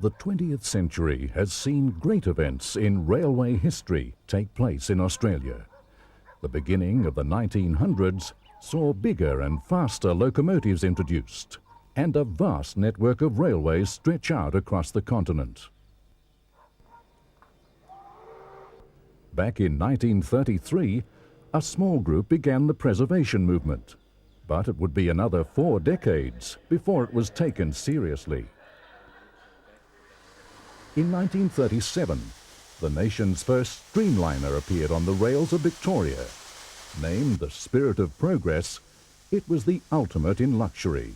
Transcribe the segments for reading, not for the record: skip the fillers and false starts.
The 20th century has seen great events in railway history take place in Australia. The beginning of the 1900s saw bigger and faster locomotives introduced and a vast network of railways stretch out across the continent. Back in 1933, a small group began the preservation movement, but it would be another 4 decades before it was taken seriously. In 1937, the nation's first streamliner appeared on the rails of Victoria. Named the Spirit of Progress, it was the ultimate in luxury.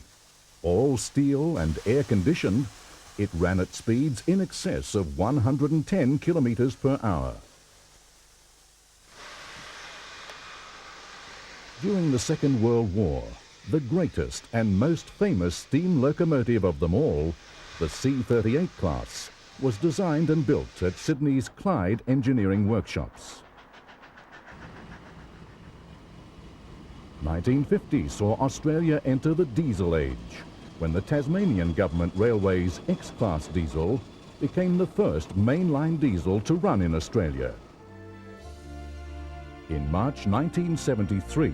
All steel and air-conditioned, it ran at speeds in excess of 110 kilometers per hour. During the Second World War, the greatest and most famous steam locomotive of them all, the C-38 class, was designed and built at Sydney's Clyde Engineering Workshops. 1950 saw Australia enter the diesel age, when the Tasmanian Government Railways X-Class diesel became the first mainline diesel to run in Australia. In March 1973,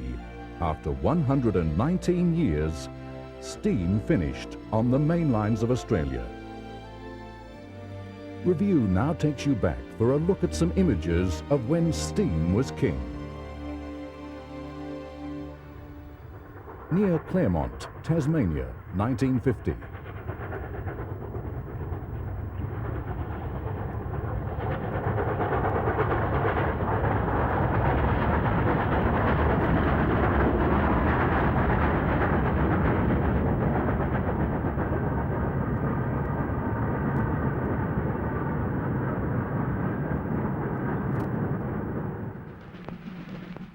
after 119 years, steam finished on the main lines of Australia. Review now takes you back for a look at some images of when steam was king. Near Claremont, Tasmania, 1950.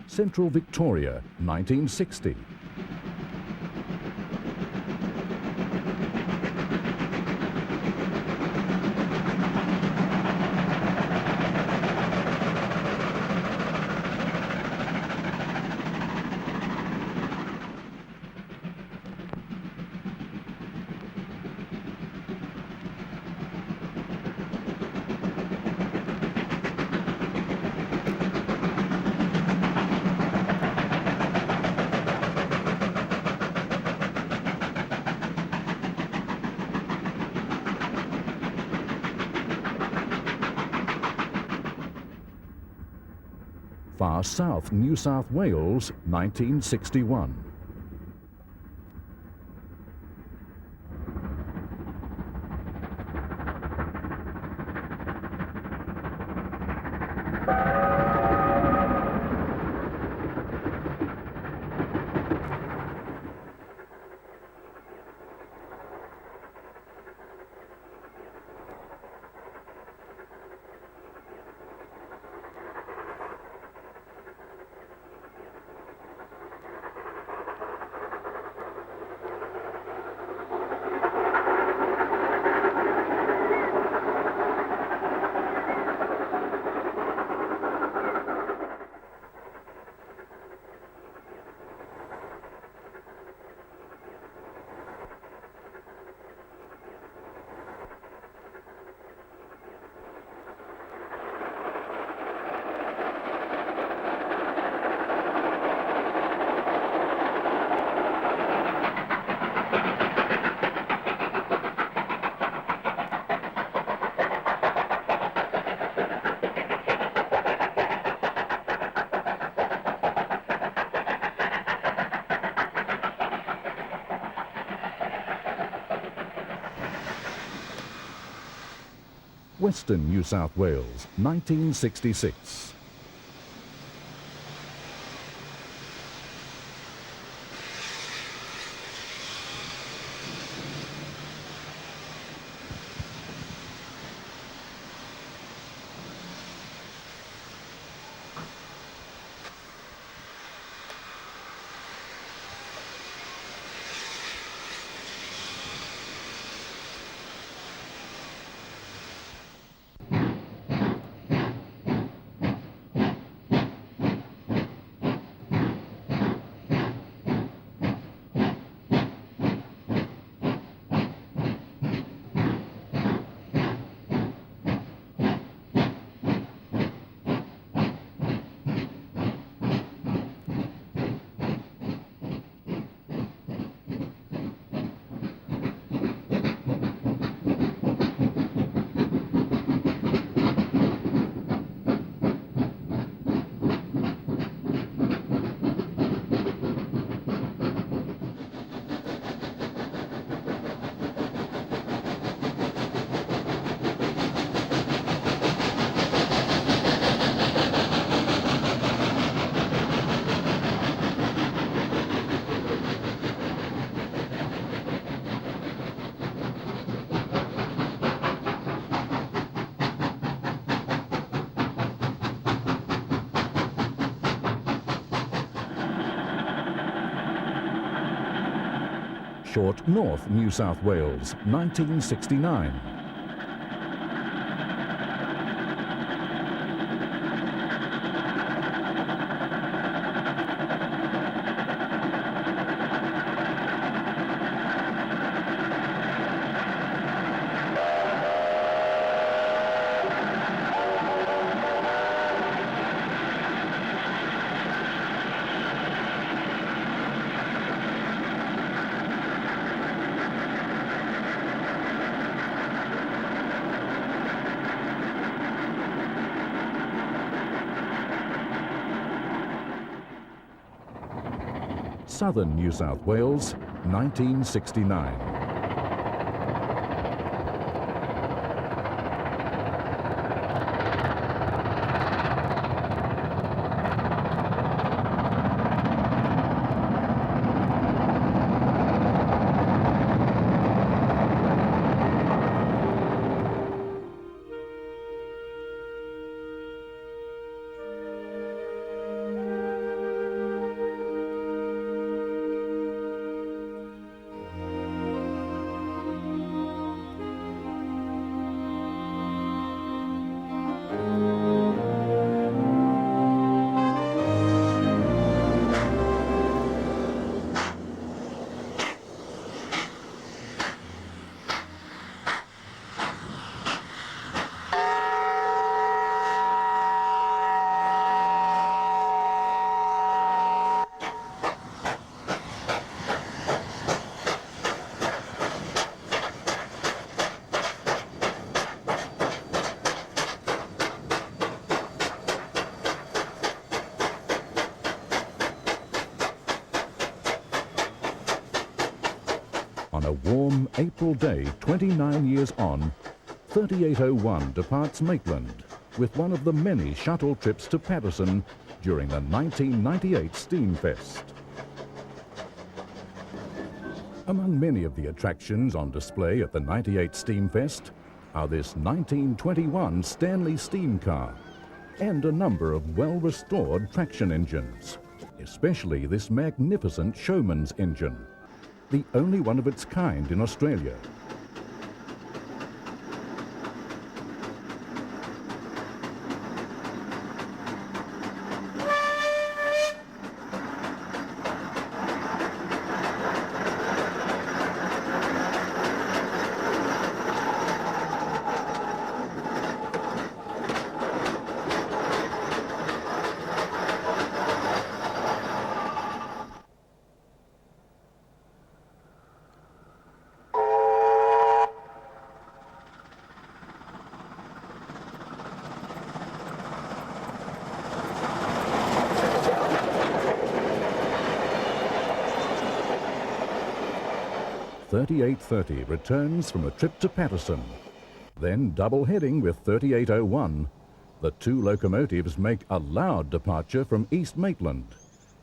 Central Victoria, 1960. Far South, New South Wales, 1961. Western New South Wales, 1966. Short North, New South Wales, 1969. Southern New South Wales, 1969. On a warm April day, 29 years on, 3801 departs Maitland with one of the many shuttle trips to Paterson during the 1998 Steamfest. Among many of the attractions on display at the 98 Steamfest are this 1921 Stanley steam car and a number of well-restored traction engines, especially this magnificent Showman's engine, the only one of its kind in Australia. .3830 returns from a trip to Paterson. Then double-heading with 3801, the two locomotives make a loud departure from East Maitland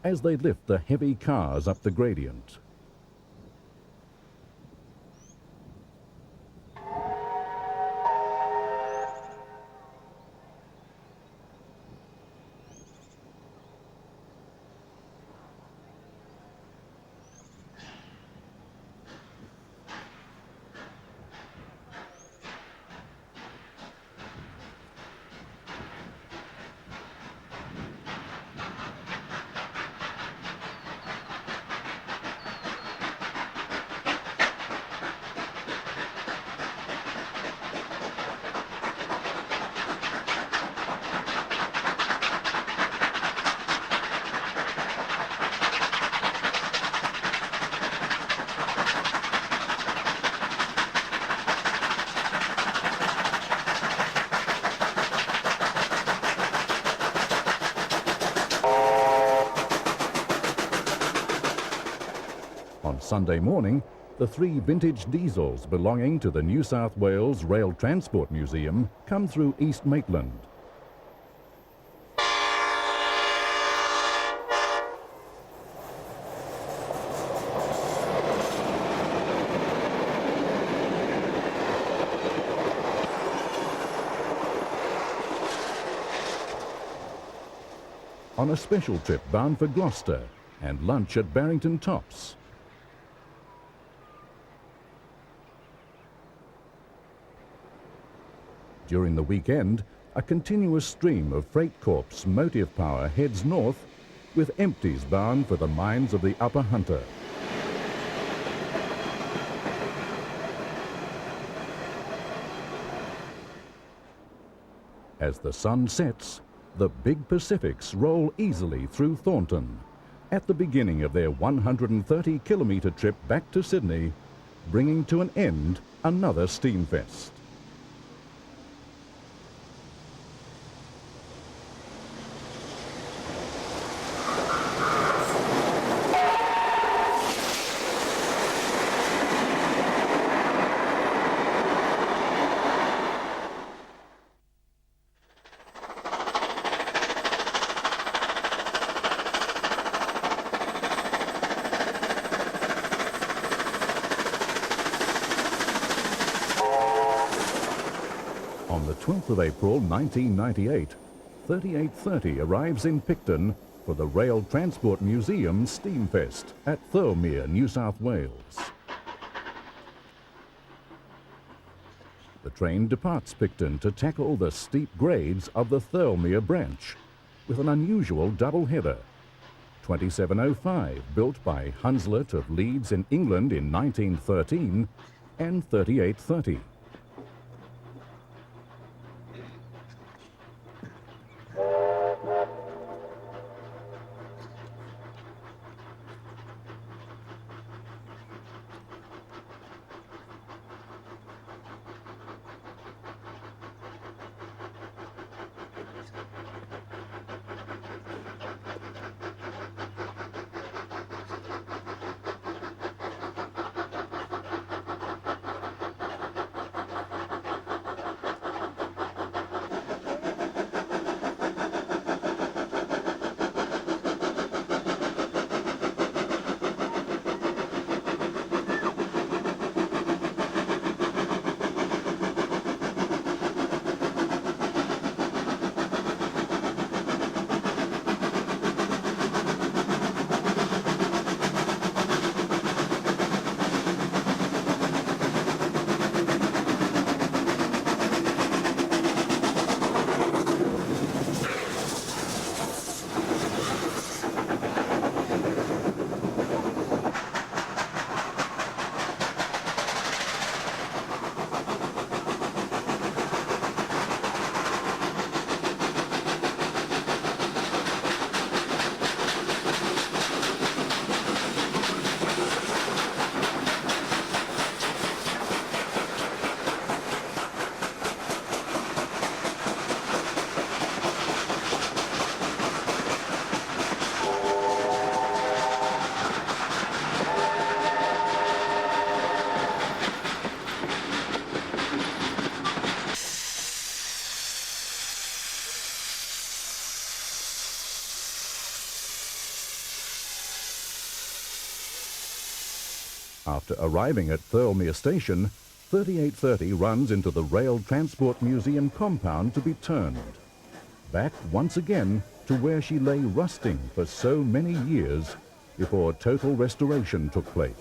as they lift the heavy cars up the gradient. On Sunday morning, the three vintage diesels belonging to the New South Wales Rail Transport Museum come through East Maitland. On a special trip bound for Gloucester and lunch at Barrington Tops. During the weekend, a continuous stream of freight corps motive power heads north, with empties bound for the mines of the Upper Hunter. As the sun sets, the big Pacifics roll easily through Thornton, at the beginning of their 130-kilometre trip back to Sydney, bringing to an end another Steamfest. On the 12th of April 1998, 3830 arrives in Picton for the Rail Transport Museum Steamfest at Thirlmere, New South Wales. The train departs Picton to tackle the steep grades of the Thirlmere branch with an unusual double-header. 2705, built by Hunslet of Leeds in England in 1913, and 3830. After arriving at Thirlmere Station, 3830 runs into the Rail Transport Museum compound to be turned. Back once again to where she lay rusting for so many years before total restoration took place.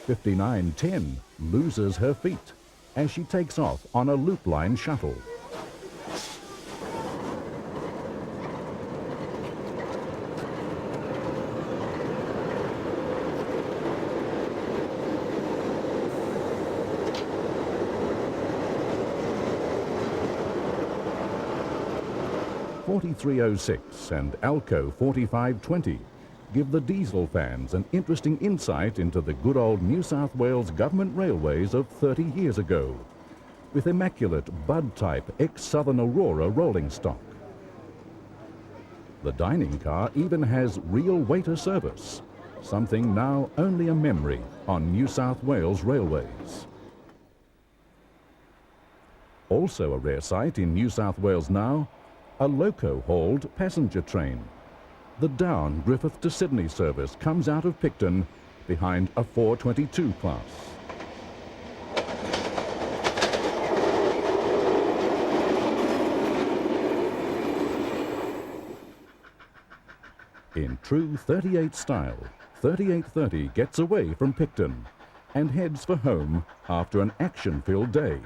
"5910 loses her feet as she takes off on a loop line shuttle. "4306 and Alco 4520 give the diesel fans an interesting insight into the good old New South Wales government railways of 30 years ago, with immaculate Bud-type ex-Southern Aurora rolling stock. The dining car even has real waiter service, something now only a memory on New South Wales railways. Also a rare sight in New South Wales now, a loco-hauled passenger train. The down Griffith to Sydney service comes out of Picton behind a 422 class. In true 38 style, 3830 gets away from Picton and heads for home after an action-filled day.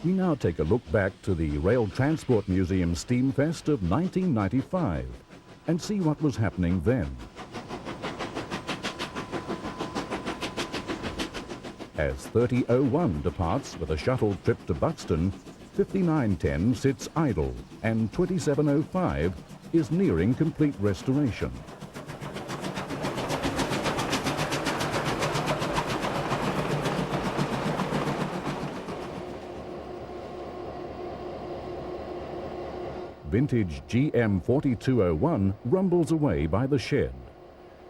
We now take a look back to the Rail Transport Museum Steamfest of 1995 and see what was happening then. As 3001 departs with a shuttle trip to Buxton, 5910 sits idle and 2705 is nearing complete restoration. Vintage GM 4201 rumbles away by the shed,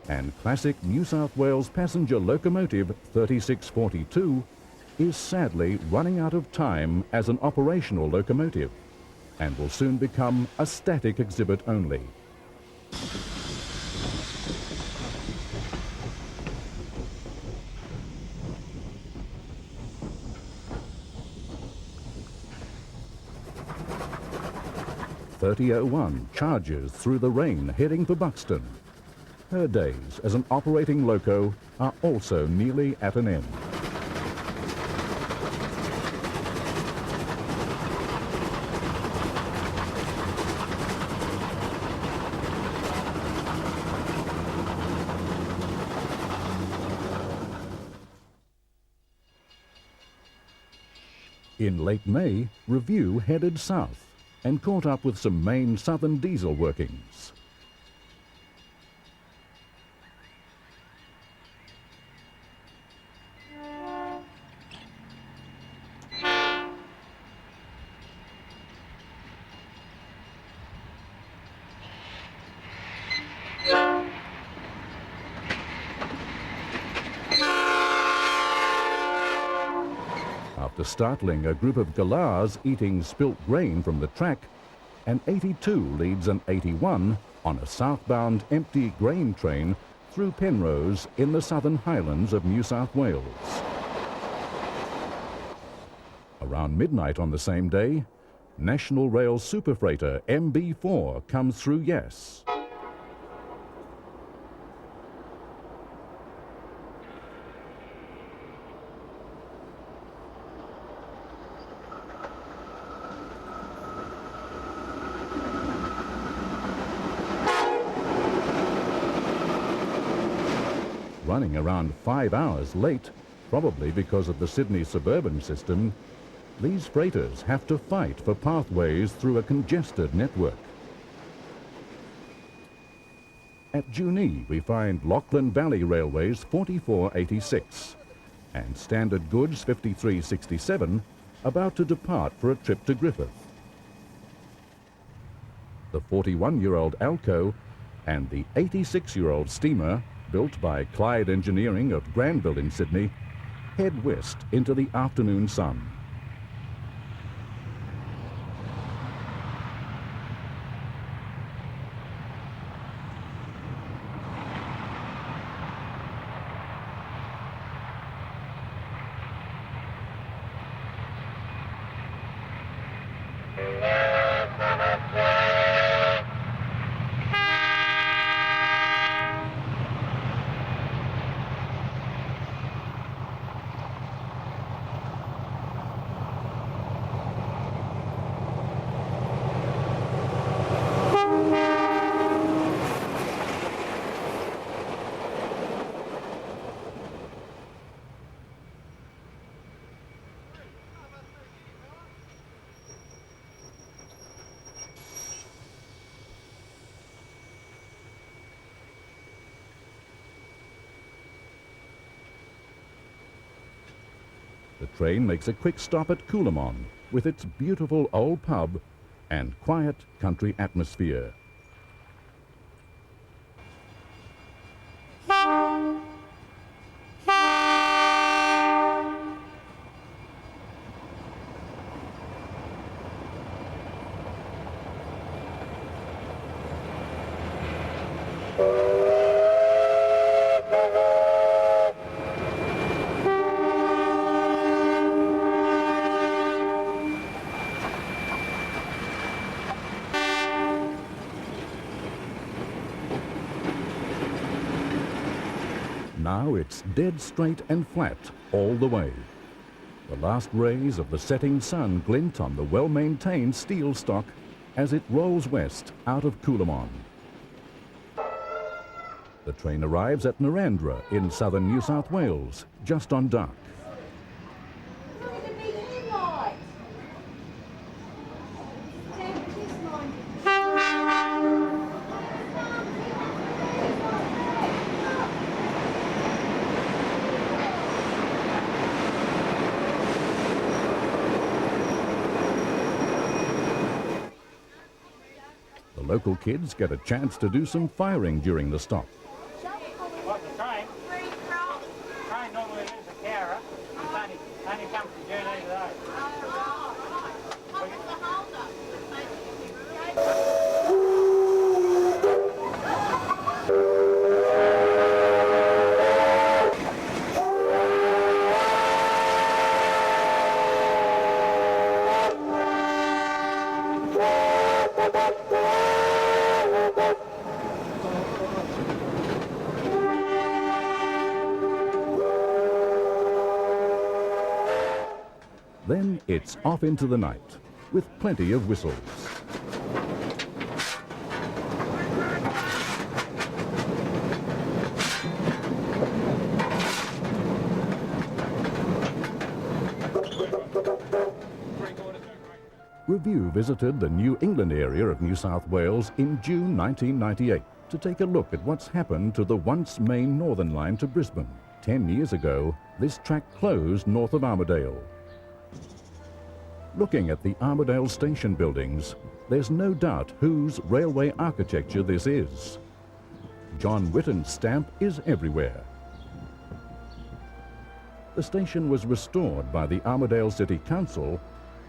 and classic New South Wales passenger locomotive 3642 is sadly running out of time as an operational locomotive and will soon become a static exhibit only. .3001 charges through the rain heading for Buxton. Her days as an operating loco are also nearly at an end. In late May, Review headed south and caught up with some main southern diesel workings. After startling a group of galahs eating spilt grain from the track, an 82 leads an 81 on a southbound empty grain train through Penrose in the Southern Highlands of New South Wales. Around midnight on the same day, National Rail superfreighter MB4 comes through Yass. Running around 5 hours late, probably because of the Sydney suburban system, these freighters have to fight for pathways through a congested network. At Junee, we find Lachlan Valley Railways 4486 and Standard Goods 5367 about to depart for a trip to Griffith. The 41-year-old Alco and the 86-year-old steamer, built by Clyde Engineering of Granville in Sydney, head west into the afternoon sun. train makes a quick stop at Coolomon with its beautiful old pub and quiet country atmosphere. Now it's dead straight and flat all the way. The last rays of the setting sun glint on the well-maintained steel stock as it rolls west out of Coolomon. The train arrives at Narrandera in southern New South Wales just on dark. The local kids get a chance to do some firing during the stop. What, the train? The train normally leaves a carer. It's only comes to journey today. Then it's off into the night, with plenty of whistles. Review visited the New England area of New South Wales in June 1998 to take a look at what's happened to the once main Northern Line to Brisbane. 10 years ago, this track closed north of Armidale. Looking at the Armidale station buildings, there's no doubt whose railway architecture this is. John Whitten's stamp is everywhere. The station was restored by the Armidale City Council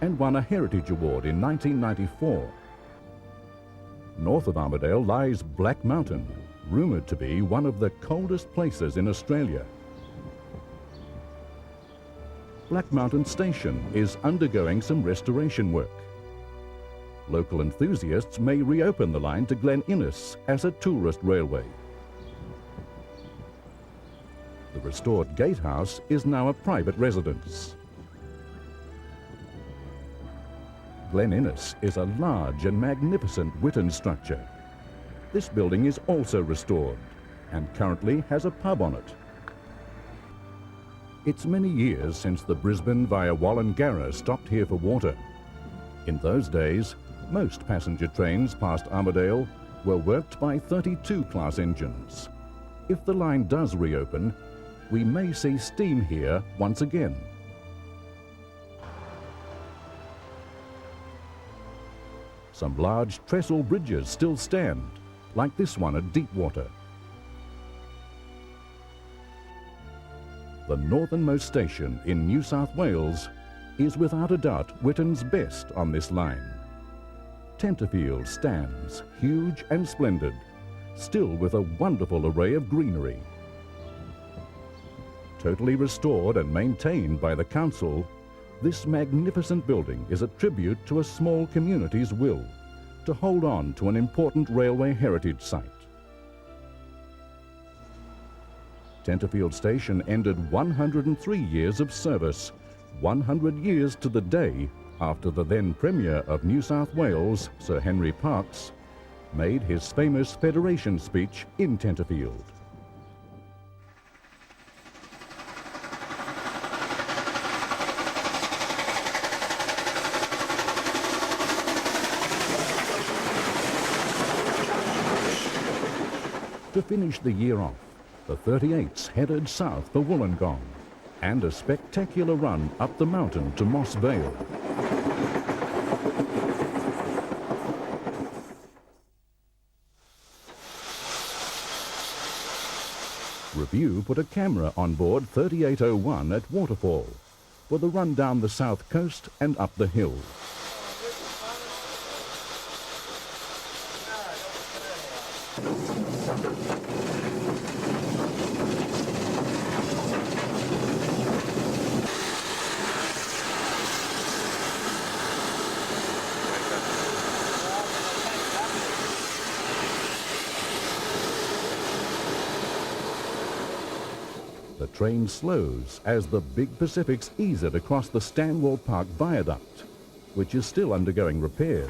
and won a Heritage Award in 1994. North of Armidale lies Black Mountain, rumoured to be one of the coldest places in Australia. Black Mountain Station is undergoing some restoration work. Local enthusiasts may reopen the line to Glen Innes as a tourist railway. The restored gatehouse is now a private residence. Glen Innes is a large and magnificent Whitten structure. This building is also restored and currently has a pub on it. It's many years since the Brisbane via Wallangarra stopped here for water. In those days, most passenger trains past Armidale were worked by 32 class engines. If the line does reopen, we may see steam here once again. Some large trestle bridges still stand, like this one at Deepwater. The northernmost station in New South Wales is without a doubt Whitten's best on this line. Tenterfield stands huge and splendid, still with a wonderful array of greenery. Totally restored and maintained by the council, this magnificent building is a tribute to a small community's will to hold on to an important railway heritage site. Tenterfield Station ended 103 years of service, 100 years to the day after the then Premier of New South Wales, Sir Henry Parkes, made his famous Federation speech in Tenterfield. To finish the year off, the 38s headed south for Wollongong. and a spectacular run up the mountain to Moss Vale. Review put a camera on board 3801 at Waterfall for the run down the south coast and up the hills. The train slows as the Big Pacifics ease it across the Stanwell Park Viaduct, which is still undergoing repairs.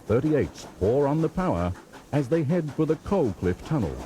The 38s pour on the power as they head for the Coal Cliff Tunnel.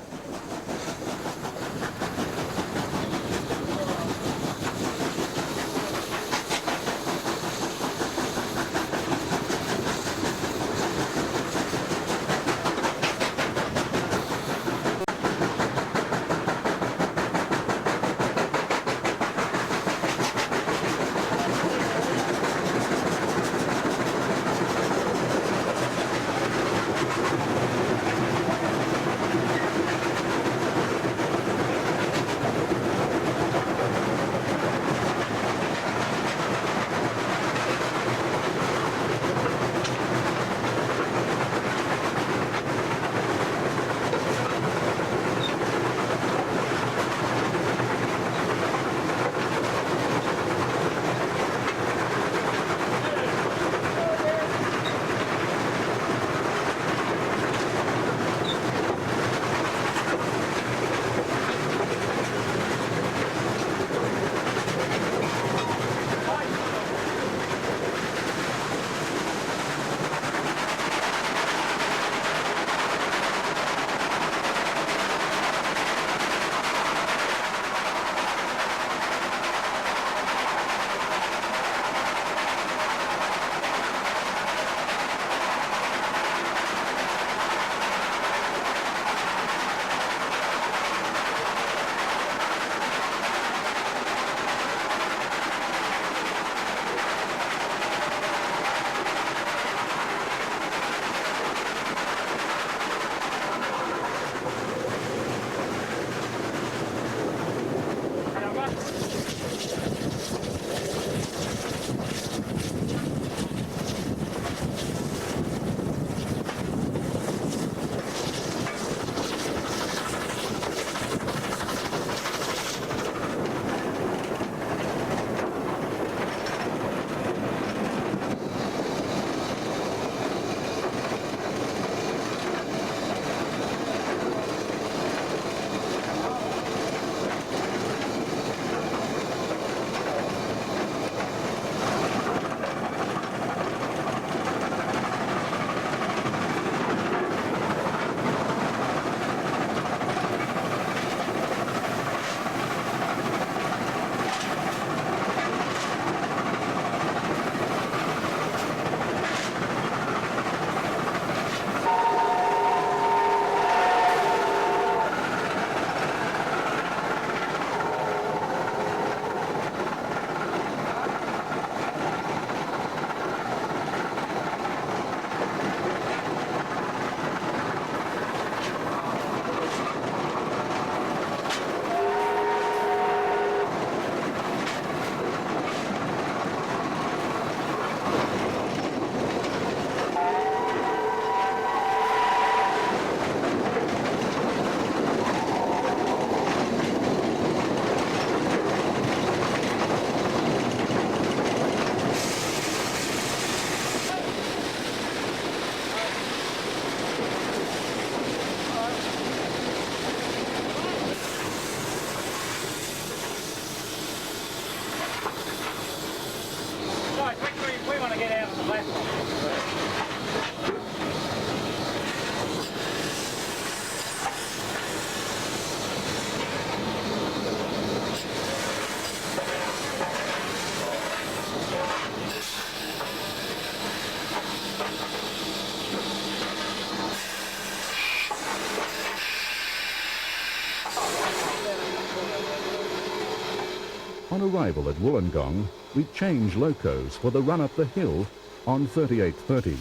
On arrival at Wollongong, we change locos for the run up the hill on 3830.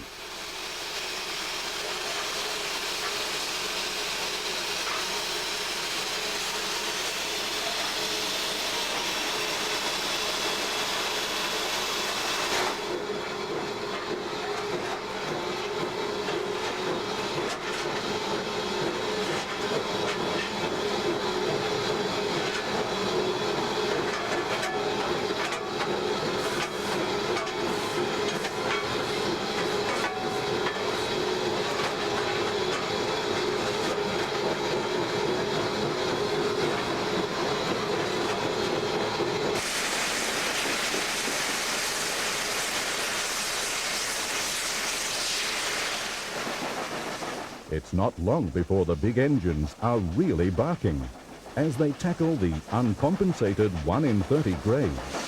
It's not long before the big engines are really barking as they tackle the uncompensated 1 in 30 grades.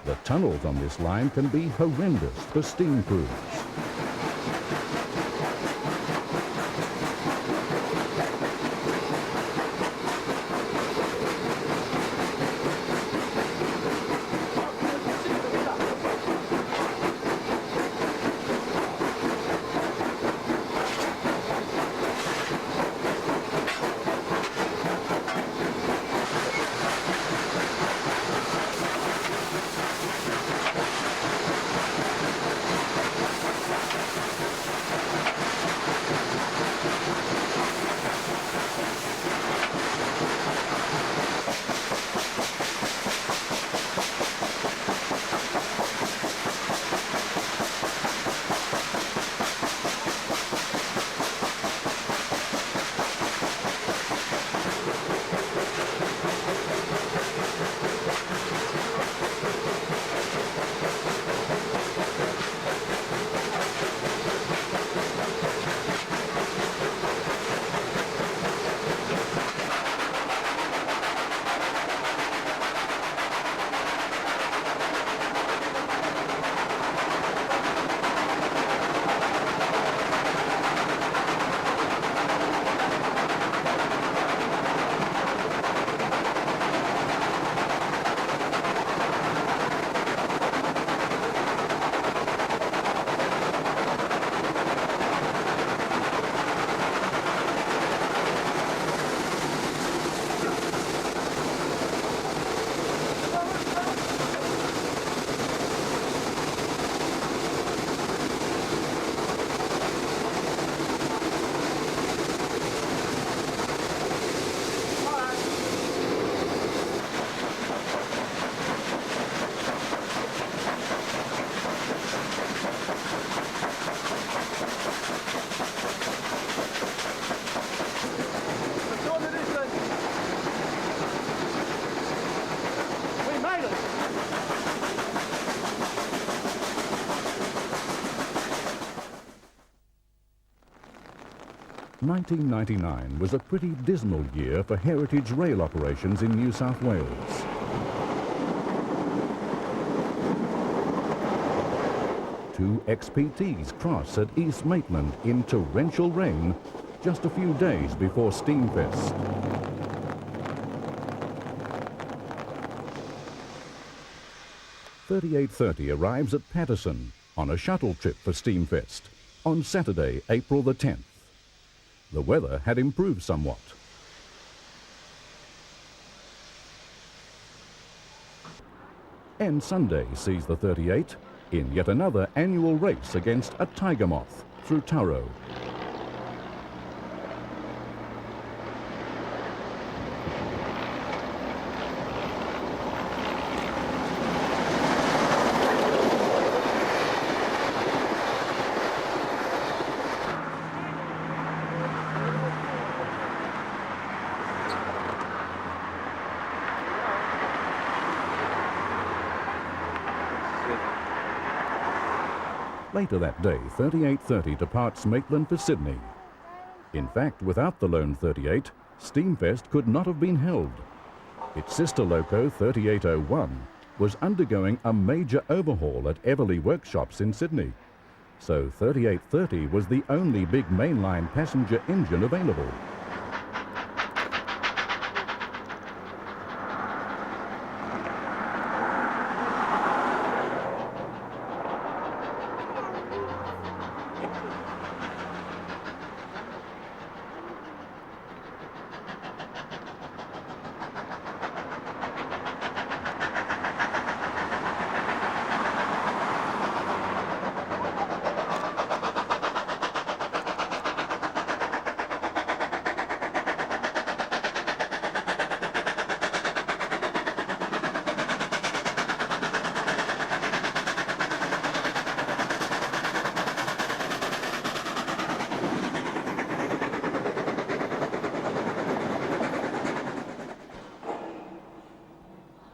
The tunnels on this line can be horrendous for steam crews. We made it! 1999 was a pretty dismal year for heritage rail operations in New South Wales. Two XPTs cross at East Maitland in torrential rain just a few days before Steamfest. 3830 arrives at Patterson on a shuttle trip for Steamfest on Saturday, April the 10th. The weather had improved somewhat. And Sunday sees the 38 in yet another annual race against a tiger moth through Turo. Later that day, 3830 departs Maitland for Sydney. In fact, without the lone 38, Steamfest could not have been held. Its sister loco, 3801, was undergoing a major overhaul at Everleigh Workshops in Sydney. So 3830 was the only big mainline passenger engine available.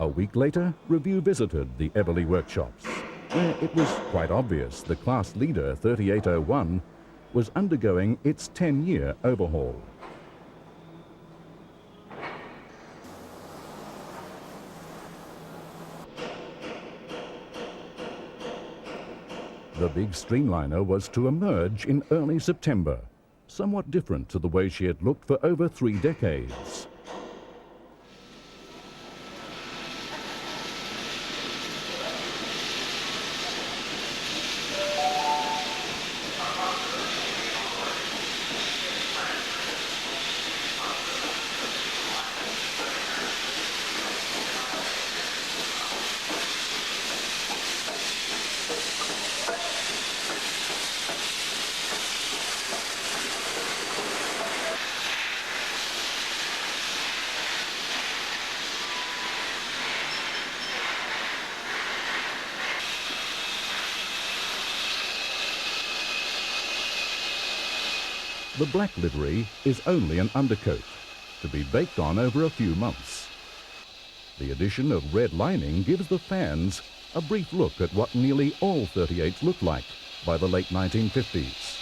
A week later, review visited the Everleigh Workshops, where it was quite obvious the class leader 3801 was undergoing its 10-year overhaul. The big streamliner was to emerge in early September, somewhat different to the way she had looked for over 3 decades. The black livery is only an undercoat, to be baked on over a few months. The addition of red lining gives the fans a brief look at what nearly all 38s looked like by the late 1950s.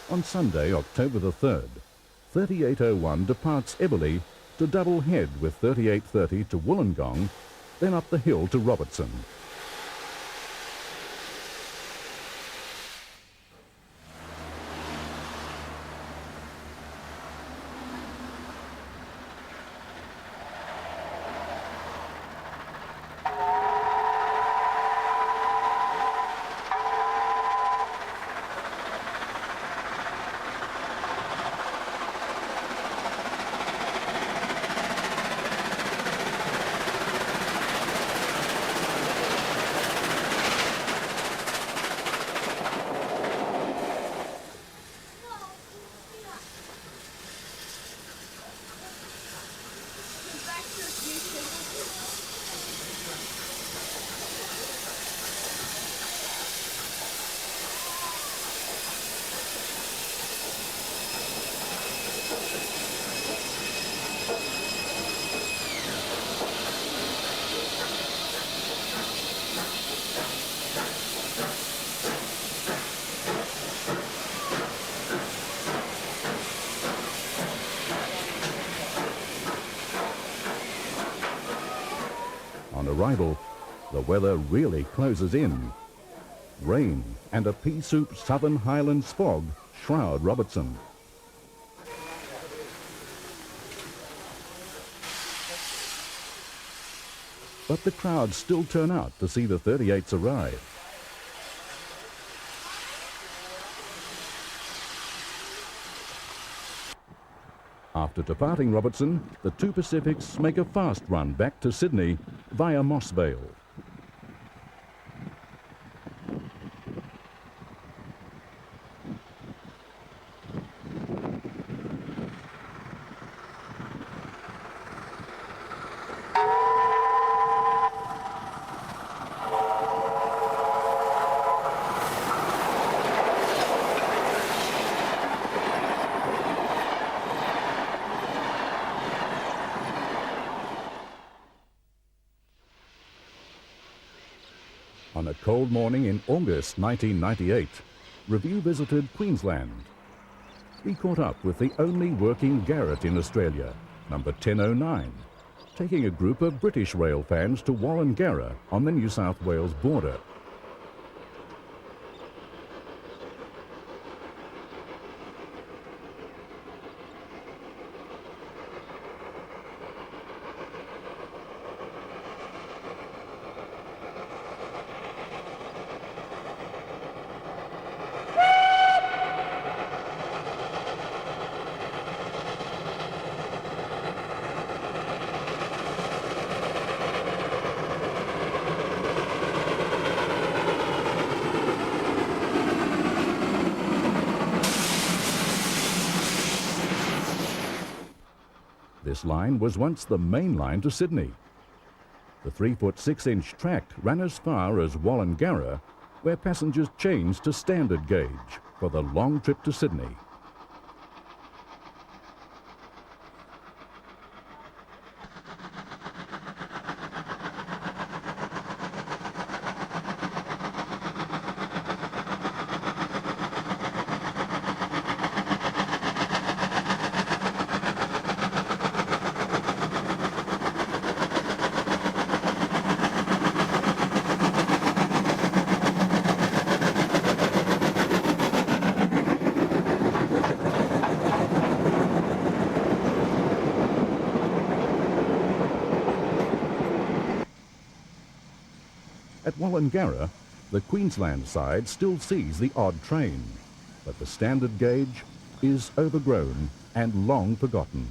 On Sunday, October the 3rd, 3801 departs Everleigh to double head with 3830 to Wollongong, then up the hill to Robertson. arrival, the weather really closes in. Rain and a pea-soup Southern Highlands fog shroud Robertson. But the crowds still turn out to see the 38s arrive. After departing Robertson, the two Pacifics make a fast run back to Sydney via Moss Vale. On a cold morning in August 1998, Review visited Queensland. We caught up with the only working Garratt in Australia, number 1009, taking a group of British rail fans to Wallangarra on the New South Wales border. This line was once the main line to Sydney. The 3-foot 6-inch track ran as far as Wallangarra, where passengers changed to standard gauge for the long trip to Sydney. At Wallangarra, the Queensland side still sees the odd train, but the standard gauge is overgrown and long forgotten.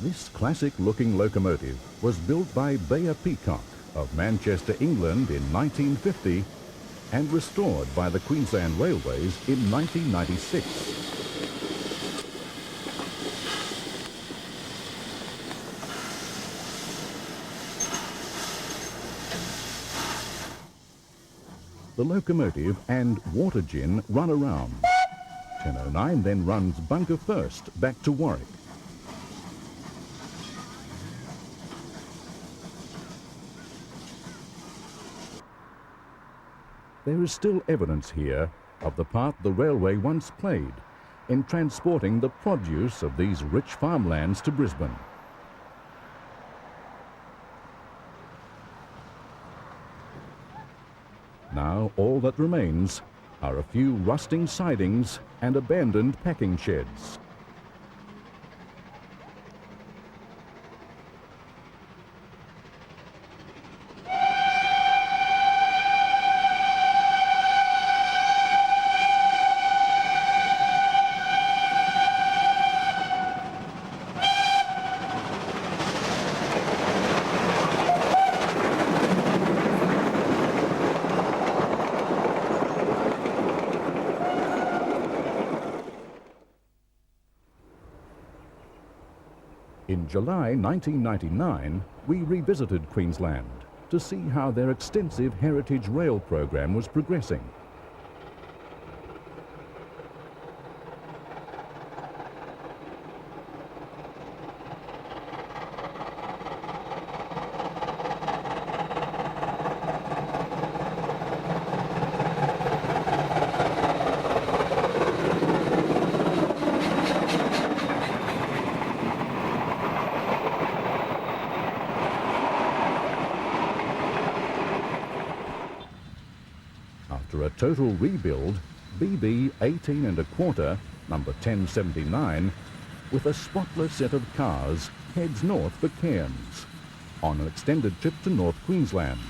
This classic-looking locomotive was built by Bayer Peacock of Manchester, England in 1950 and restored by the Queensland Railways in 1996. The locomotive and water gin run around. 1009 then runs bunker first back to Warwick. There is still evidence here of the part the railway once played in transporting the produce of these rich farmlands to Brisbane. Now all that remains are a few rusting sidings and abandoned packing sheds. In July 1999, we revisited Queensland to see how their extensive heritage rail program was progressing. After a total rebuild, BB 18 1/4, number 1079, with a spotless set of cars, heads north for Cairns on an extended trip to North Queensland.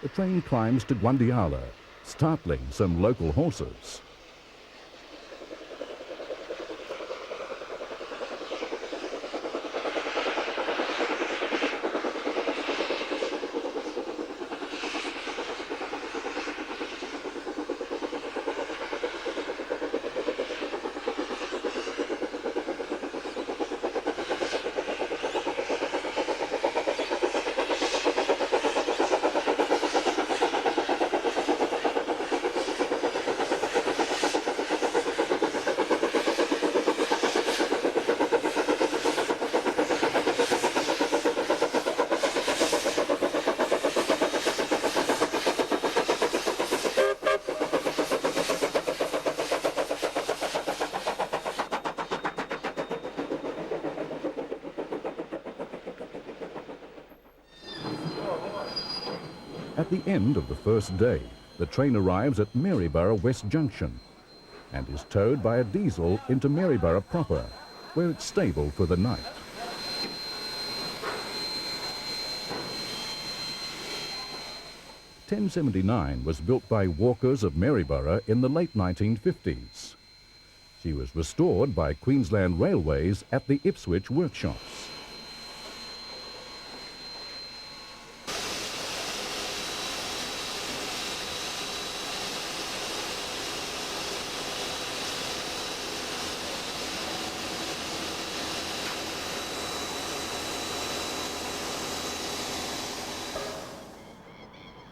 The train climbs to Guandiala, startling some local horses. At the end of the first day, the train arrives at Maryborough West Junction and is towed by a diesel into Maryborough proper, where it's stabled for the night. "1079 was built by Walkers of Maryborough in the late 1950s. She was restored by Queensland Railways at the Ipswich workshops.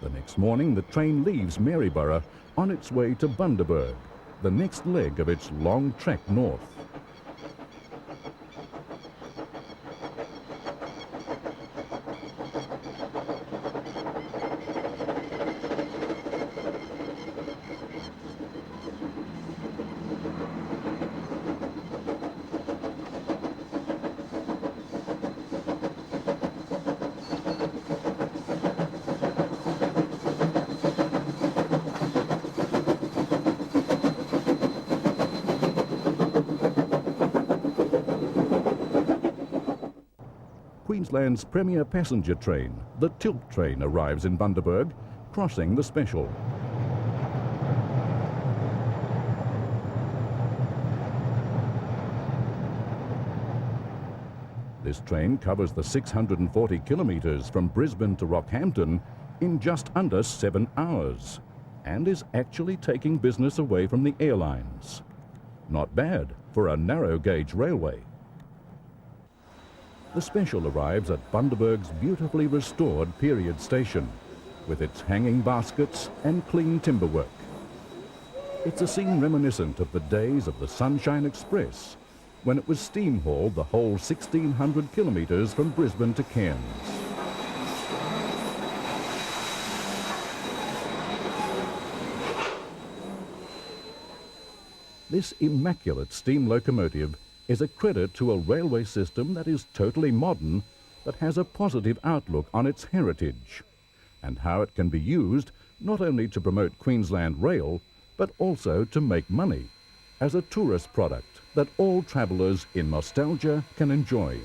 The next morning, the train leaves Maryborough on its way to Bundaberg, the next leg of its long trek north. Queensland's premier passenger train, the Tilt train, arrives in Bundaberg, crossing the special. This train covers the 640 kilometres from Brisbane to Rockhampton in just under 7 hours and is actually taking business away from the airlines. Not bad for a narrow gauge railway. The special arrives at Bundaberg's beautifully restored period station, with its hanging baskets and clean timberwork. It's a scene reminiscent of the days of the Sunshine Express, when it was steam-hauled the whole 1,600 kilometres from Brisbane to Cairns. This immaculate steam locomotive is a credit to a railway system that is totally modern, but has a positive outlook on its heritage, and how it can be used not only to promote Queensland Rail, but also to make money as a tourist product that all travellers in nostalgia can enjoy.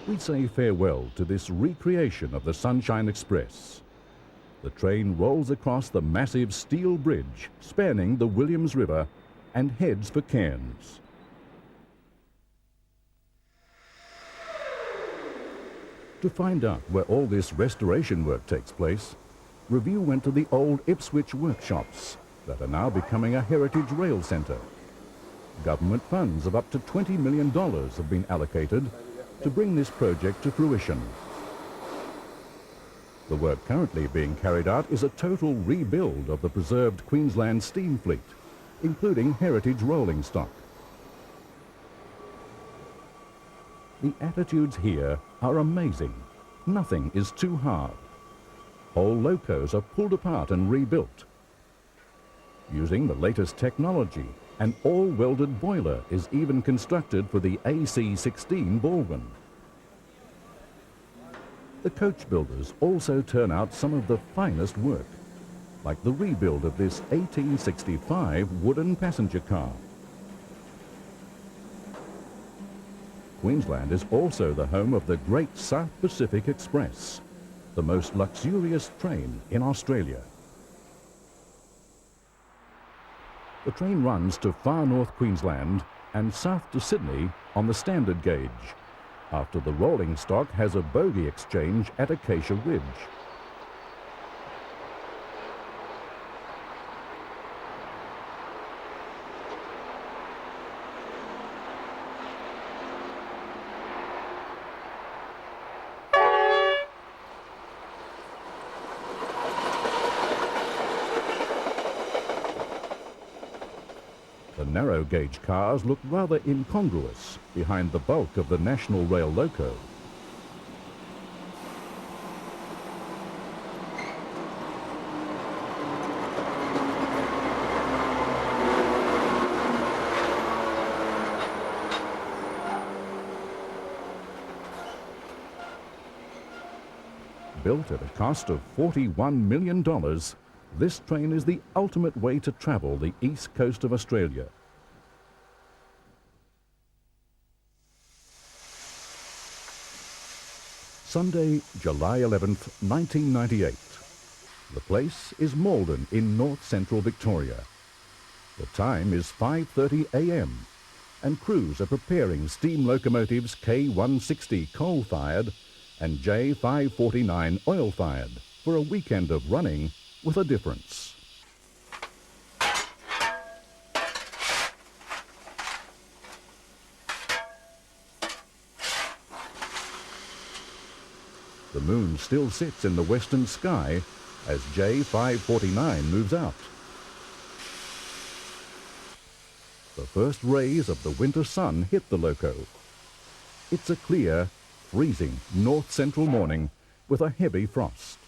We say farewell to this recreation of the Sunshine Express. The train rolls across the massive steel bridge spanning the Williams River and heads for Cairns. To find out where all this restoration work takes place, Review went to the old Ipswich workshops that are now becoming a heritage rail centre. Government funds of up to $20 million have been allocated to bring this project to fruition. The work currently being carried out is a total rebuild of the preserved Queensland steam fleet, including heritage rolling stock. The attitudes here are amazing. Nothing is too hard. Whole locos are pulled apart and rebuilt. Using the latest technology, an all-welded boiler is even constructed for the AC-16 Baldwin. The coach builders also turn out some of the finest work, like the rebuild of this 1865 wooden passenger car. Queensland is also the home of the Great South Pacific Express, the most luxurious train in Australia. The train runs to far north Queensland and south to Sydney on the standard gauge, after the rolling stock has a bogie exchange at Acacia Ridge. The narrow gauge cars look rather incongruous behind the bulk of the National Rail loco. Built at a cost of $41 million, this train is the ultimate way to travel the east coast of Australia. Sunday, July 11th, 1998. The place is Maldon in north-central Victoria. The time is 5:30 a.m. and crews are preparing steam locomotives K160 coal-fired and J549 oil-fired for a weekend of running with a difference. The moon still sits in the western sky as J549 moves out. The first rays of the winter sun hit the loco. It's a clear, freezing north-central morning with a heavy frost.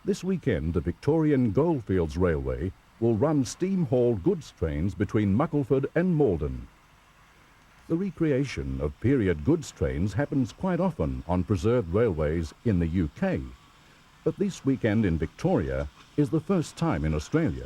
This weekend, the Victorian Goldfields Railway will run steam-hauled goods trains between Muckleford and Maldon. The recreation of period goods trains happens quite often on preserved railways in the UK, but this weekend in Victoria is the first time in Australia.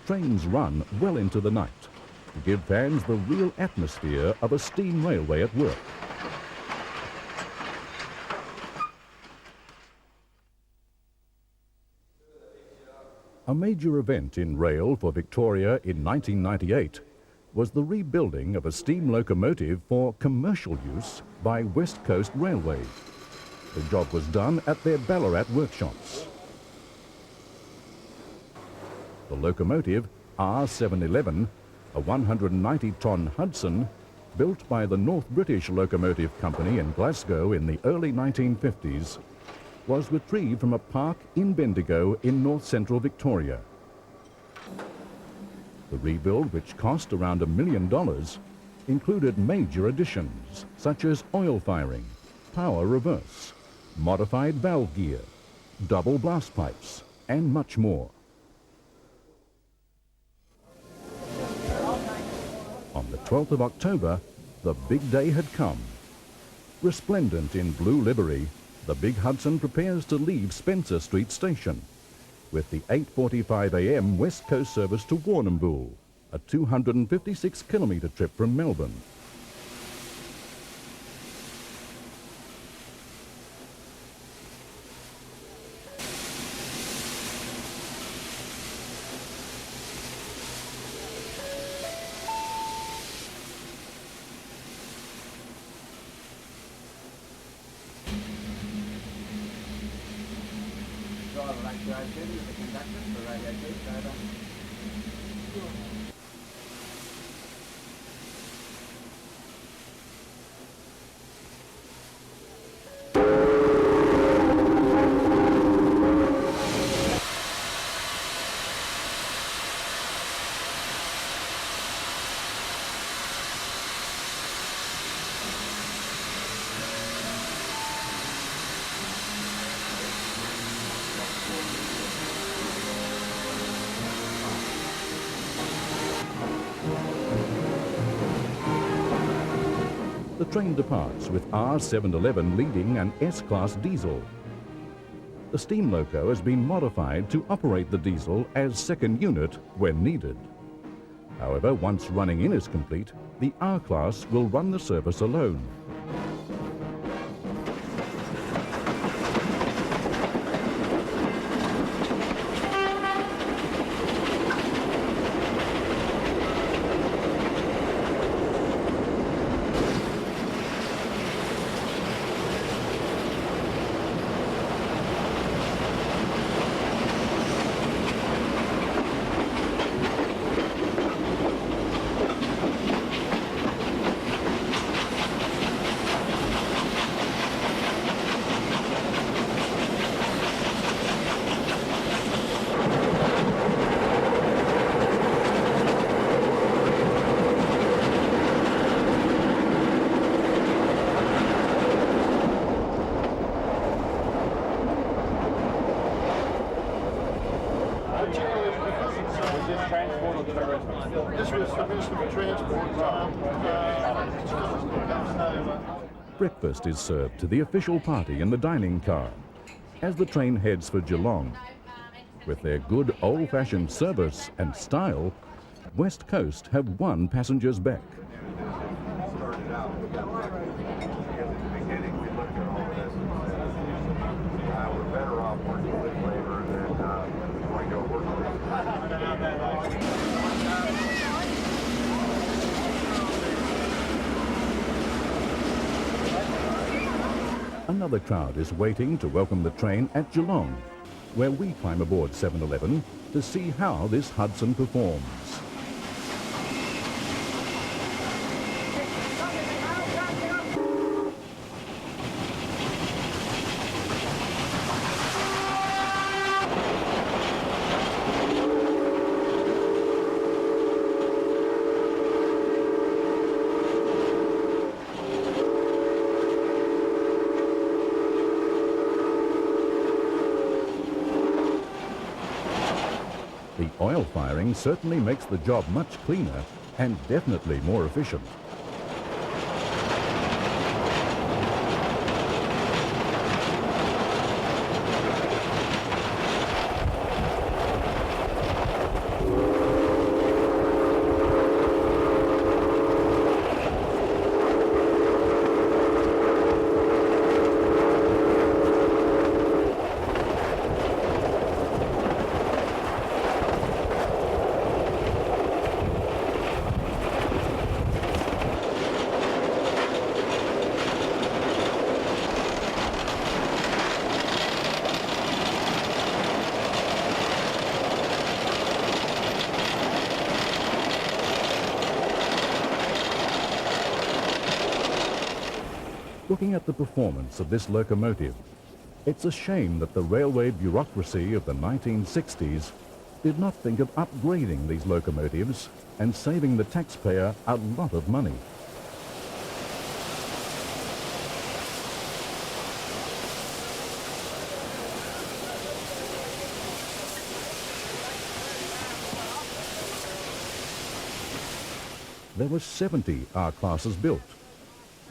trains run well into the night to give fans the real atmosphere of a steam railway at work. A major event in rail for Victoria in 1998 was the rebuilding of a steam locomotive for commercial use by West Coast Railway. The job was done at their Ballarat workshops. The locomotive R711, a 190-ton Hudson, built by the North British Locomotive Company in Glasgow in the early 1950s, was retrieved from a park in Bendigo in north-central Victoria. The rebuild, which cost around $1 million, included major additions such as oil firing, power reverse, modified valve gear, double blast pipes, and much more. On the 12th of October, the big day had come. Resplendent in blue livery, the big Hudson prepares to leave Spencer Street Station with the 8:45 a.m. West Coast service to Warrnambool, a 256-kilometre trip from Melbourne. The train departs with R711 leading an S-Class diesel. The steam loco has been modified to operate the diesel as second unit when needed. However, once running in is complete, the R-Class will run the service alone. Breakfast is served to the official party in the dining car as the train heads for Geelong. With their good old-fashioned service and style, West Coast have won passengers back. Another crowd is waiting to welcome the train at Geelong, where we climb aboard 711 to see how this Hudson performs. The oil firing certainly makes the job much cleaner and definitely more efficient. Looking at the performance of this locomotive, it's a shame that the railway bureaucracy of the 1960s did not think of upgrading these locomotives and saving the taxpayer a lot of money. There were 70 R-classes built.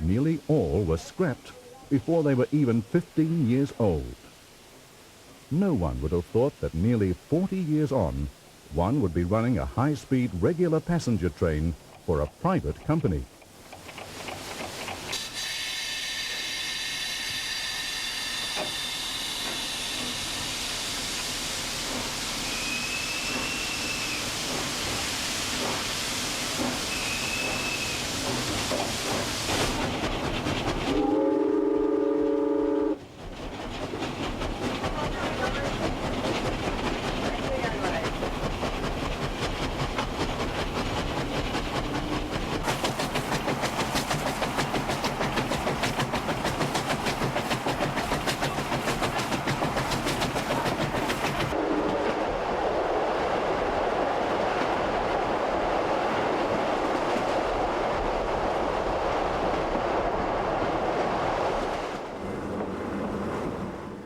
Nearly all were scrapped before they were even 15 years old. No one would have thought that nearly 40 years on, one would be running a high-speed regular passenger train for a private company.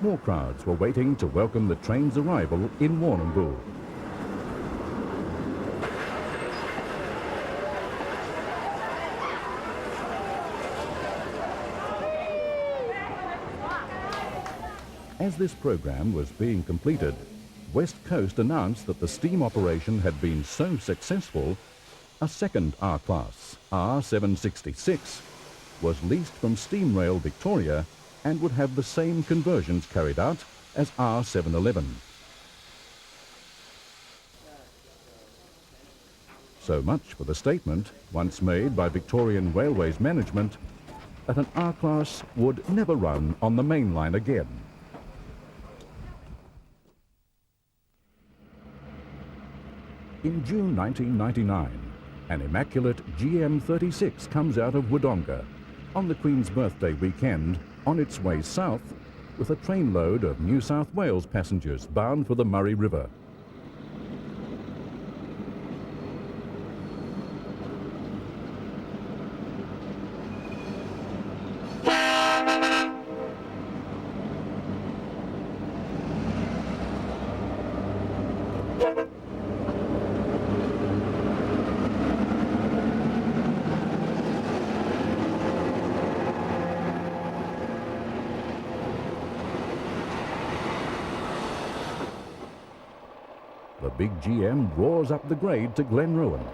More crowds were waiting to welcome the train's arrival in Warrnambool. As this program was being completed, West Coast announced that the steam operation had been so successful, a second R-Class, R766, was leased from Steam Rail Victoria and would have the same conversions carried out as R711. So much for the statement, once made by Victorian Railways management, that an R-Class would never run on the main line again. In June 1999, an immaculate GM36 comes out of Wodonga on the Queen's birthday weekend on its way south with a trainload of New South Wales passengers bound for the Murray River. The big GM roars up the grade to Glenrowan.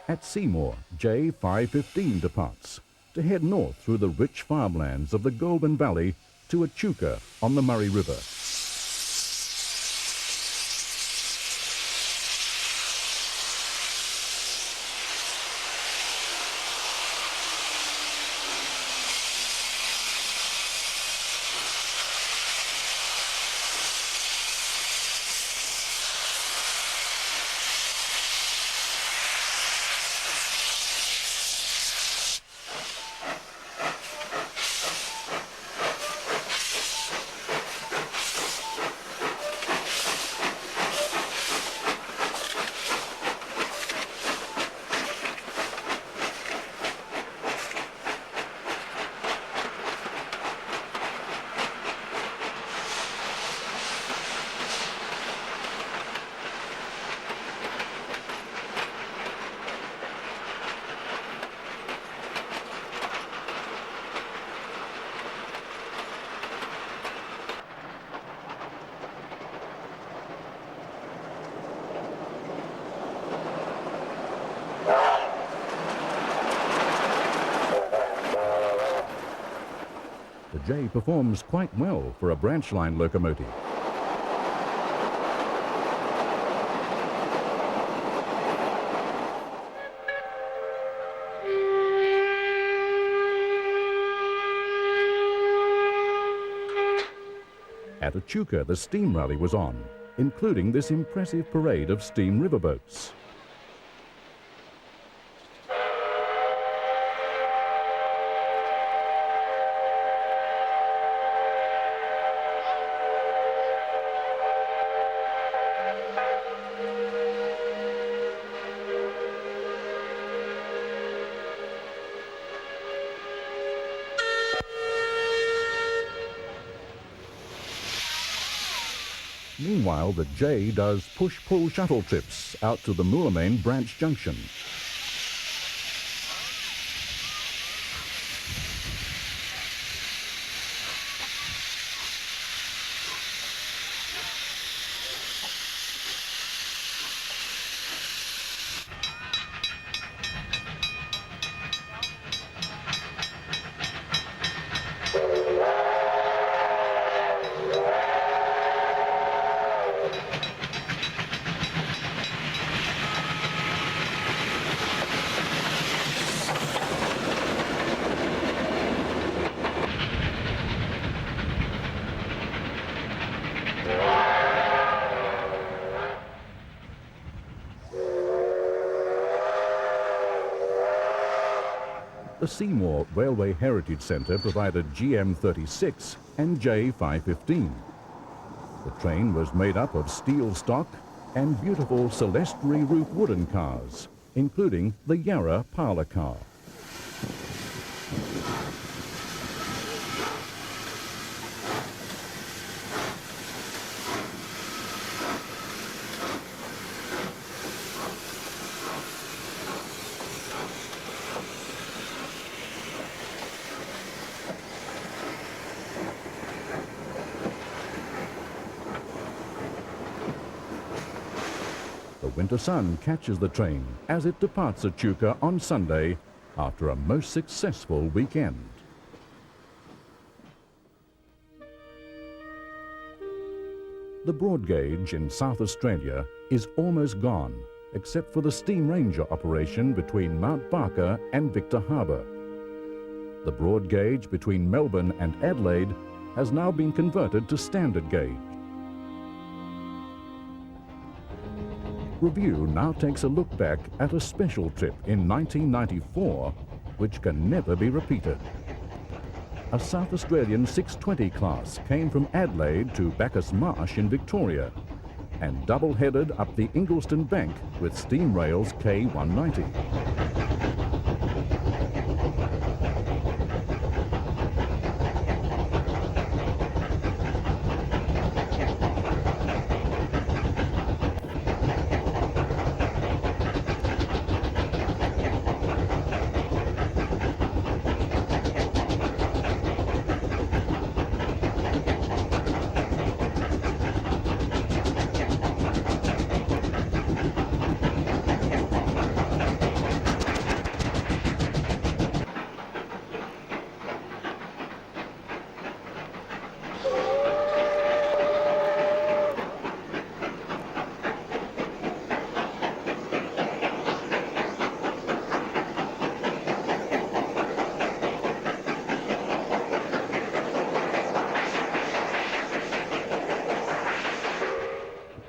At Seymour, J515 departs to head north through the rich farmlands of the Goulburn Valley to Echuca on the Murray River. J performs quite well for a branch line locomotive. At Echuca, the steam rally was on, including this impressive parade of steam riverboats. Meanwhile, the J does push-pull shuttle trips out to the Moulmein branch junction. The Seymour Railway Heritage Centre provided GM36 and J515. The train was made up of steel stock and beautiful Celestry roof wooden cars, including the Yarra parlour car. The winter sun catches the train as it departs Echuca on Sunday after a most successful weekend. The broad gauge in South Australia is almost gone, except for the Steam Ranger operation between Mount Barker and Victor Harbour. The broad gauge between Melbourne and Adelaide has now been converted to standard gauge. Review now takes a look back at a special trip in 1994 which can never be repeated. A South Australian 620 class came from Adelaide to Bacchus Marsh in Victoria and double-headed up the Ingliston Bank with Steam Rail's K190.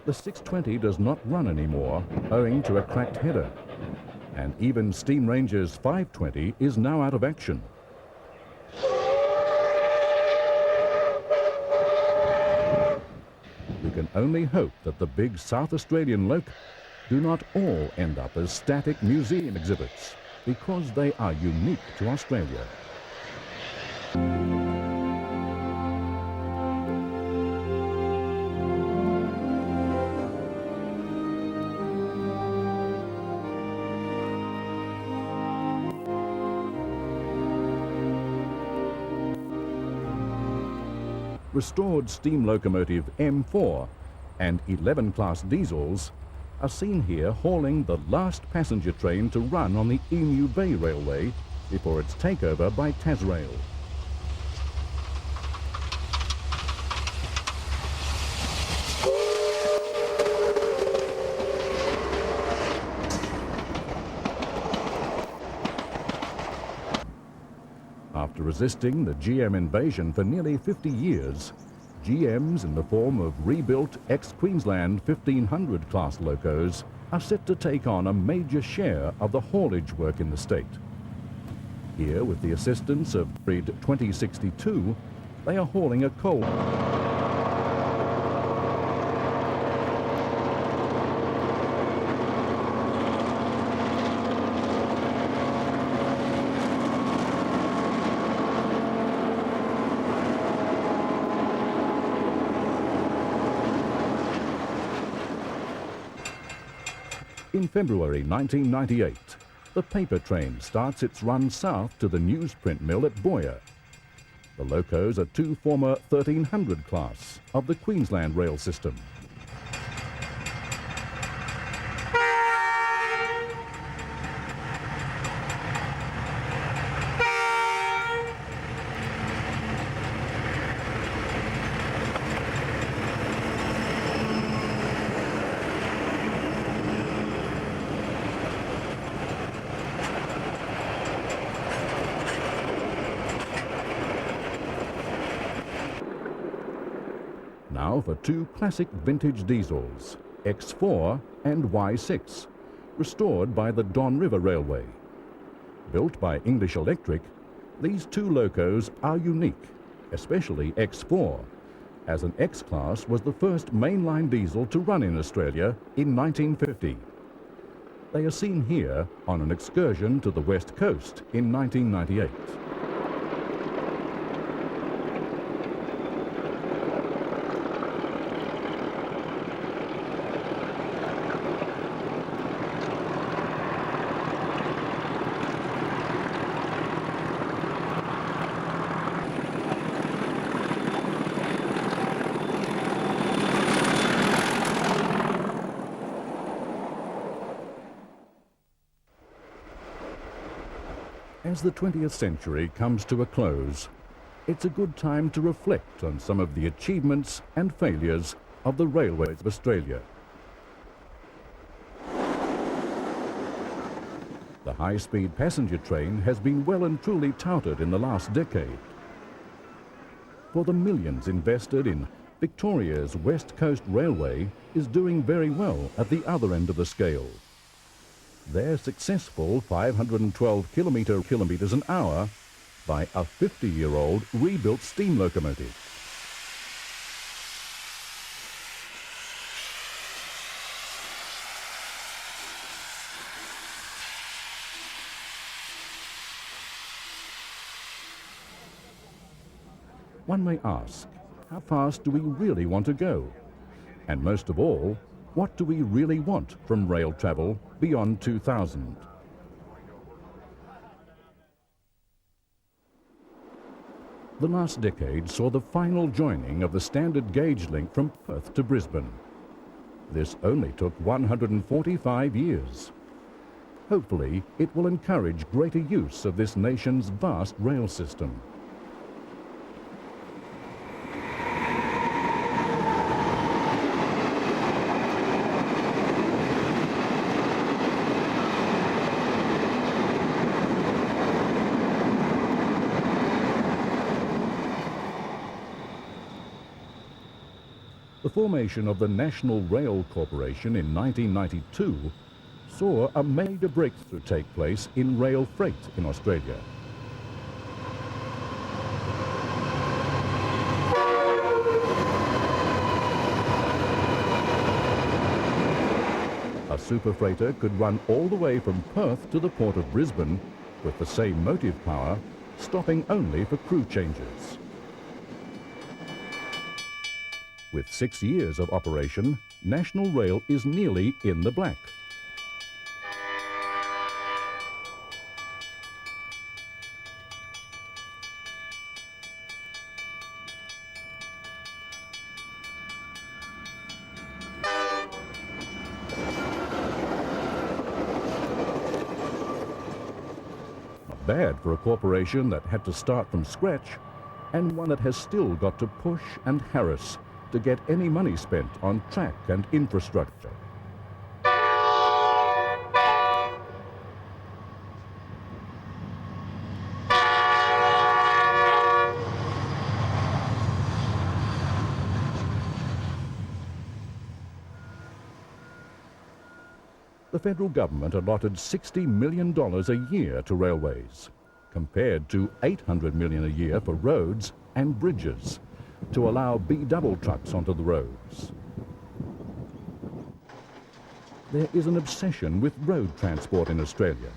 The 620 does not run anymore, owing to a cracked header. And even Steam Ranger's 520 is now out of action. We can only hope that the big South Australian loc do not all end up as static museum exhibits, because they are unique to Australia. Restored steam locomotive M4 and 11 class diesels are seen here hauling the last passenger train to run on the Emu Bay Railway before its takeover by Tasrail. After resisting the GM invasion for nearly 50 years, GMs in the form of rebuilt ex-Queensland 1500 class locos are set to take on a major share of the haulage work in the state. Here, with the assistance of Breed 2062, they are hauling a coal. In February 1998, the paper train starts its run south to the newsprint mill at Boyer. The locos are two former 1300 class of the Queensland rail system. Now for two classic vintage diesels, X4 and Y6, restored by the Don River Railway. Built by English Electric, these two locos are unique, especially X4, as an X-Class was the first mainline diesel to run in Australia in 1950. They are seen here on an excursion to the West Coast in 1998. As the 20th century comes to a close, it's a good time to reflect on some of the achievements and failures of the railways of Australia. The high-speed passenger train has been well and truly touted in the last decade. For the millions invested in Victoria's West Coast Railway is doing very well at the other end of the scale. Their successful 512 kilometres an hour by a 50-year-old rebuilt steam locomotive. One may ask, how fast do we really want to go? And most of all, what do we really want from rail travel beyond 2000? The last decade saw the final joining of the standard gauge link from Perth to Brisbane. This only took 145 years. Hopefully, it will encourage greater use of this nation's vast rail system. The formation of the National Rail Corporation in 1992 saw a major breakthrough take place in rail freight in Australia. A super freighter could run all the way from Perth to the port of Brisbane with the same motive power, stopping only for crew changes. With 6 years of operation, National Rail is nearly in the black. Not bad for a corporation that had to start from scratch, and one that has still got to push and harass to get any money spent on track and infrastructure. The federal government allotted $60 million a year to railways, compared to $800 million a year for roads and bridges, to allow B-double trucks onto the roads. There is an obsession with road transport in Australia.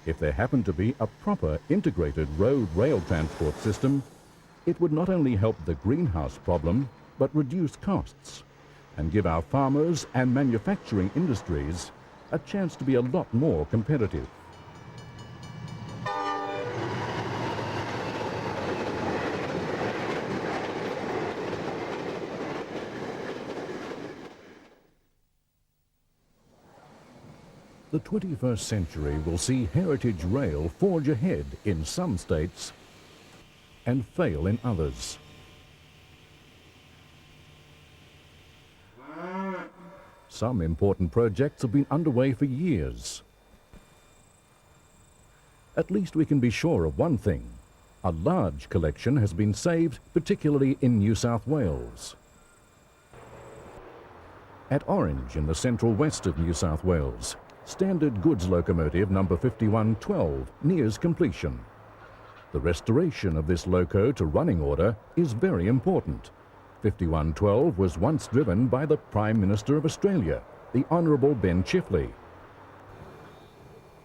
If there happened to be a proper integrated road-rail transport system, it would not only help the greenhouse problem, but reduce costs and give our farmers and manufacturing industries a chance to be a lot more competitive. The 21st century will see heritage rail forge ahead in some states and fail in others. Some important projects have been underway for years. At least we can be sure of one thing. A large collection has been saved, particularly in New South Wales. At Orange, in the central west of New South Wales, standard goods locomotive number 5112 nears completion. The restoration of this loco to running order is very important. 5112 was once driven by the Prime Minister of Australia, the Honourable Ben Chifley.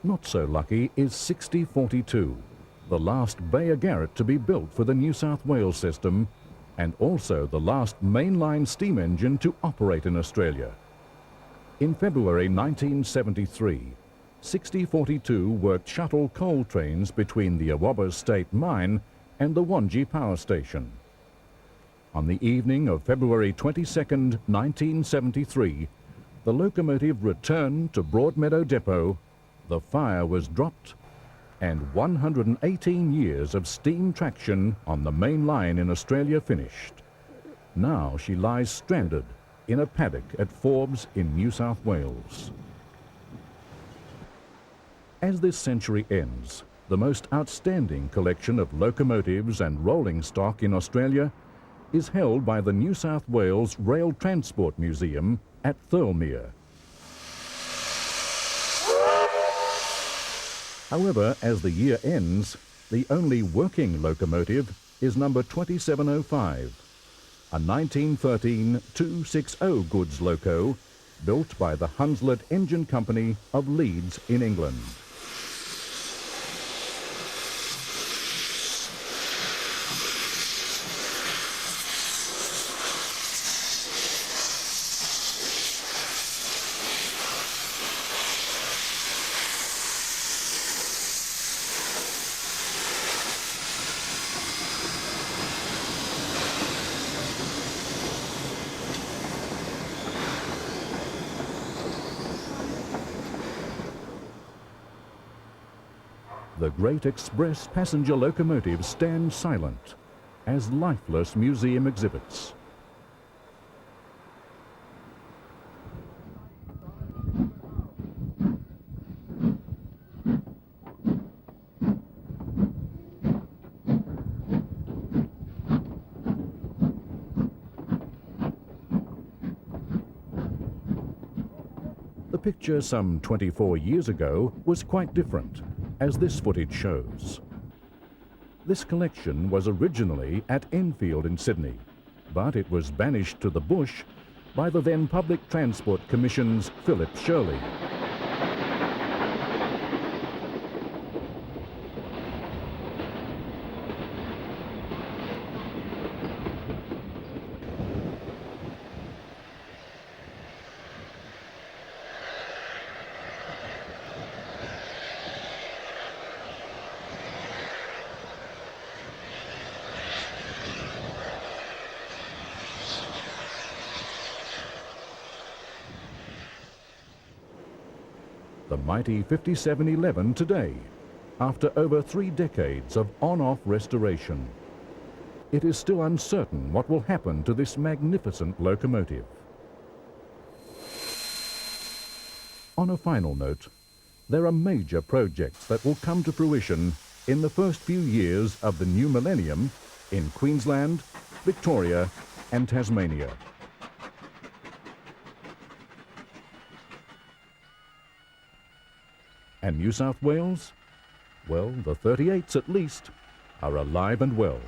Not so lucky is 6042, the last Bayer Garrett to be built for the New South Wales system, and also the last mainline steam engine to operate in Australia. In February 1973, 6042 worked shuttle coal trains between the Awabba State Mine and the Wangi Power Station. On the evening of February 22, 1973, the locomotive returned to Broadmeadow Depot, the fire was dropped, and 118 years of steam traction on the main line in Australia finished. Now she lies stranded in a paddock at Forbes in New South Wales. As this century ends, the most outstanding collection of locomotives and rolling stock in Australia is held by the New South Wales Rail Transport Museum at Thirlmere. However, as the year ends, the only working locomotive is number 2705, a 1913 260 goods loco built by the Hunslet Engine Company of Leeds in England. The great express passenger locomotive stands silent as lifeless museum exhibits. The picture some 24 years ago was quite different, as this footage shows. This collection was originally at Enfield in Sydney, but it was banished to the bush by the then Public Transport Commission's Philip Shirley. The mighty 5711 today, after over 3 decades of on-off restoration. It is still uncertain what will happen to this magnificent locomotive. On a final note, there are major projects that will come to fruition in the first few years of the new millennium in Queensland, Victoria and Tasmania. And New South Wales? Well, the 38s at least are alive and well.